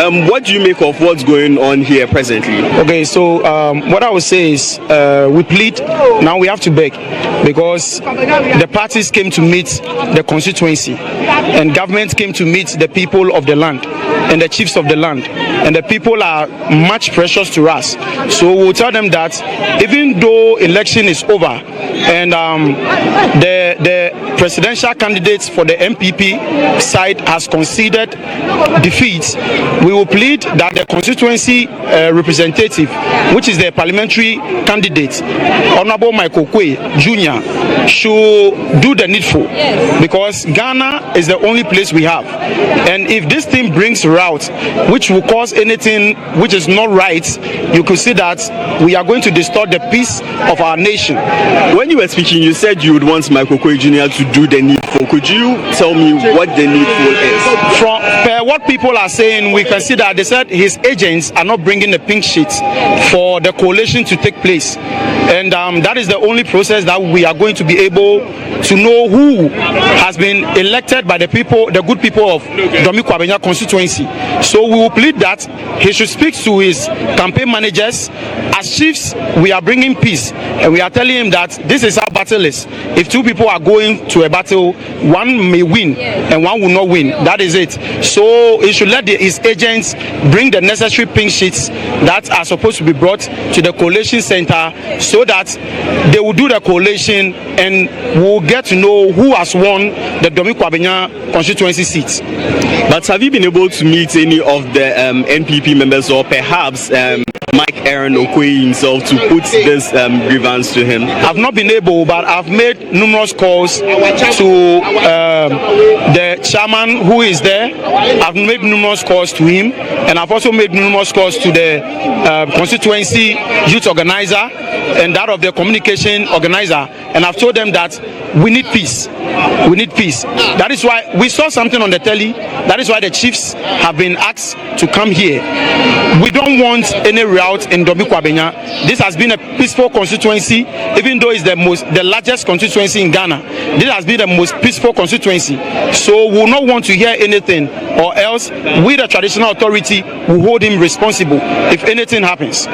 What do you make of what's going on here presently? Okay, so what I would say is we plead, now we have to beg, because the parties came to meet the constituency and government came to meet the people of the land and the chiefs of the land, and the people are much precious to us. So we'll tell them that even though election is over and the presidential candidates for the MPP side has conceded defeat, we will plead that the constituency representative, which is the parliamentary candidate, Honorable Ocquaye Jr., should do the needful, because Ghana is the only place we have, and if this thing brings rout which will cause anything which is not right, you could see that we are going to distort the peace of our nation. When you were speaking, you said you would want Ocquaye Jr. to do the needful. Could you tell me what the needful is? From what people are saying, we can see that they said his agents are not bringing the pink sheets for the coalition to take place, and that is the only process that we are going to be able to know who has been elected by the people, the good people of Dome-Kwabenya constituency. So we will plead that he should speak to his campaign managers. As chiefs, we are bringing peace, and we are telling him that this is how battle is. If two people are going to a battle, one may win and one will not win. That is it. So he should let his agents bring the necessary pink sheets that are supposed to be brought to the coalition center, so that they will do the coalition and we'll get to know who has won the Dome-Kwabenya constituency seats. But have you been able to meet any of the NPP members, or perhaps Mike Aaron Ocquaye himself, to put this grievance to him? I've not been able, but I've made numerous calls to the chairman who is there. I've made numerous calls to him, and I've also made numerous calls to the constituency youth organizer and that of the communication organizer, and I've told them that we need peace. We need peace. That is why we saw something on the telly. That is why the chiefs have been asked to come here. We don't want any rout in Dome-Kwabenya. This has been a peaceful constituency, even though it's the largest constituency in Ghana. This has been the most peaceful constituency. So we will not want to hear anything, or else we, the traditional authority, will hold him responsible if anything happens.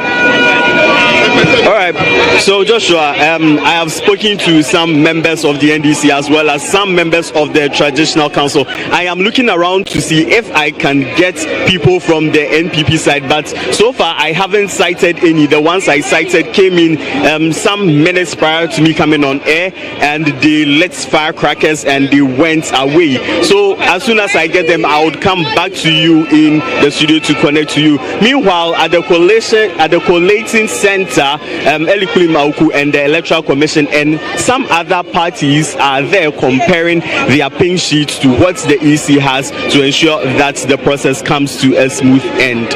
All right. So Joshua, I have spoken to some members of the NDC as well as some members of the traditional council. I am looking around to see if I can get people from the NPP side, but so far I haven't cited any. The ones I cited came in some minutes prior to me coming on air, and they lit firecrackers and they went away. So as soon as I get them, I would come back to you in the studio to connect to you. Meanwhile, at the collating center, Eli Mauku and the Electoral Commission and some other parties are there comparing their pink sheets to what the EC has to ensure that the process comes to a smooth end.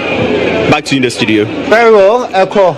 Back to you in the studio. Very well, Echo.